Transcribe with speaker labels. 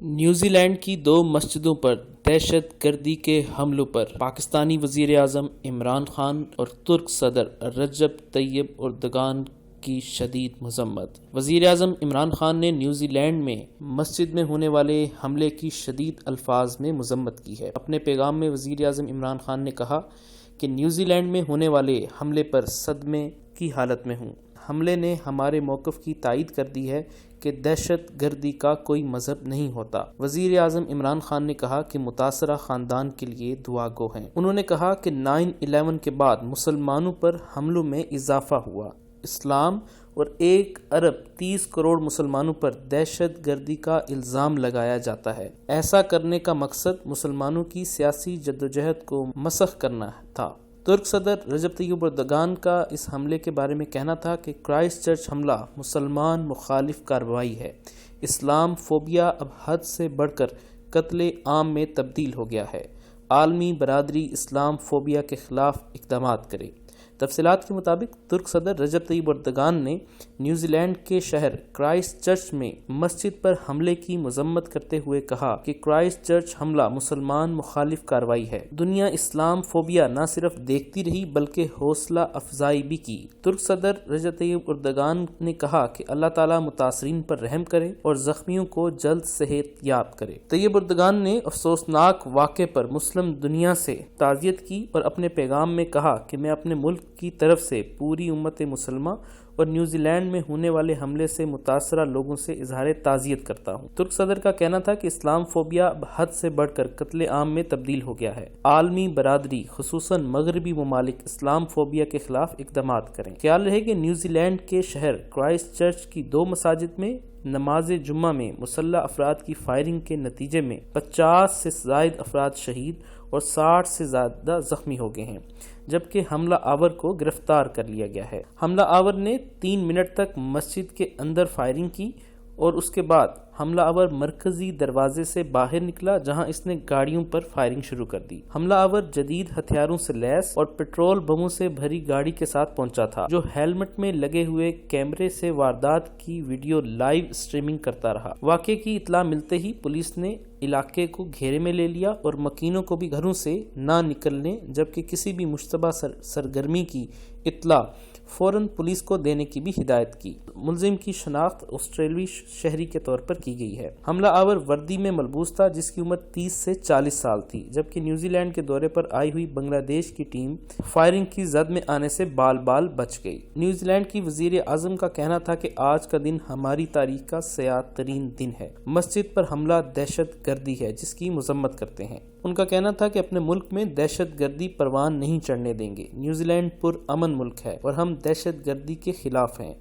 Speaker 1: New Zealand کی 2 مسجدوں پر دہشت گردی کے حملوں پر پاکستانی وزیر اعظم عمران خان اور ترک صدر رجب طیب اردگان کی شدید مذمت۔ وزیر اعظم عمران خان نے نیوزی لینڈ میں مسجد میں ہونے والے حملے کی شدید الفاظ میں مذمت کی ہے۔ اپنے پیغام میں وزیر اعظم عمران خان نے کہا کہ نیوزی لینڈ میں ہونے والے حملے پر صدمے کی حالت میں ہوں۔ حملے نے ہمارے موقف کی تائید کر دی ہے کہ دہشت گردی کا کوئی مذہب نہیں ہوتا۔ وزیر اعظم عمران خان نے کہا کہ متاثرہ خاندان کے لیے دعا گو ہیں۔ انہوں نے کہا کہ 9/11 کے بعد مسلمانوں پر حملوں میں اضافہ ہوا۔ اسلام اور 1 ارب 30 کروڑ مسلمانوں پر دہشت گردی کا الزام لگایا جاتا ہے۔ ایسا کرنے کا مقصد مسلمانوں کی سیاسی جدوجہد کو مسخ کرنا تھا۔ ترک صدر رجب طیب اردگان کا اس حملے کے بارے میں کہنا تھا کہ کرائسٹ چرچ حملہ مسلمان مخالف کارروائی ہے۔ اسلام فوبیا اب حد سے بڑھ کر قتل عام میں تبدیل ہو گیا ہے۔ عالمی برادری اسلام فوبیا کے خلاف اقدامات کرے۔ تفصیلات کے مطابق ترک صدر رجب طیب اردگان نے نیوزی لینڈ کے شہر کرائسٹ چرچ میں مسجد پر حملے کی مذمت کرتے ہوئے کہا کہ کرائسٹ چرچ حملہ مسلمان مخالف کارروائی ہے۔ دنیا اسلام فوبیا نہ صرف دیکھتی رہی بلکہ حوصلہ افزائی بھی کی۔ ترک صدر رجب طیب اردگان نے کہا کہ اللہ تعالیٰ متاثرین پر رحم کرے اور زخمیوں کو جلد صحت یاب کرے۔ طیب اردگان نے افسوسناک واقعے پر مسلم دنیا سے تعزیت کی اور اپنے پیغام میں کہا کہ میں اپنے ملک کی طرف سے پوری امت مسلمہ اور نیوزی لینڈ میں ہونے والے حملے سے متاثرہ لوگوں سے اظہار تعزیت کرتا ہوں۔ ترک صدر کا کہنا تھا کہ اسلام فوبیا اب حد سے بڑھ کر قتل عام میں تبدیل ہو گیا ہے۔ عالمی برادری خصوصاً مغربی ممالک اسلام فوبیا کے خلاف اقدامات کریں۔ خیال رہے کہ نیوزی لینڈ کے شہر کرائسٹ چرچ کی 2 مساجد میں نماز جمعہ میں مسلح افراد کی فائرنگ کے نتیجے میں 50 سے زائد افراد شہید اور 60 سے زیادہ زخمی ہو گئے ہیں، جبکہ حملہ آور کو گرفتار کر لیا گیا ہے۔ حملہ آور نے 3 منٹ تک مسجد کے اندر فائرنگ کی اور اس کے بعد حملہ آور مرکزی دروازے سے باہر نکلا جہاں اس نے گاڑیوں پر فائرنگ شروع کر دی۔ حملہ آور جدید ہتھیاروں سے لیس اور پیٹرول بموں سے بھری گاڑی کے ساتھ پہنچا تھا، جو ہیلمٹ میں لگے ہوئے کیمرے سے واردات کی ویڈیو لائیو اسٹریمنگ کرتا رہا۔ واقعے کی اطلاع ملتے ہی پولیس نے علاقے کو گھیرے میں لے لیا اور مکینوں کو بھی گھروں سے نہ نکلنے جبکہ کسی بھی مشتبہ سرگرمی کی اطلاع فوراً پولیس کو دینے کی بھی ہدایت کی۔ ملزم کی شناخت آسٹریلوی شہری کے طور پر کی گئی ہے۔ حملہ آور وردی میں ملبوس تھا جس کی عمر 30 سے 40 سال تھی، جبکہ نیوزی لینڈ کے دورے پر آئی ہوئی بنگلہ دیش کی ٹیم فائرنگ کی زد میں آنے سے بال بچ گئی۔ نیوزی لینڈ کی وزیر اعظم کا کہنا تھا کہ آج کا دن ہماری تاریخ کا سیاہ ترین دن ہے۔ مسجد پر حملہ دہشت گردی ہے جس کی مذمت کرتے ہیں۔ ان کا کہنا تھا کہ اپنے ملک میں دہشت گردی پروان نہیں چڑھنے دیں گے۔ نیوزی لینڈ پر امن ملک ہے اور ہم دہشت گردی کے خلاف ہیں۔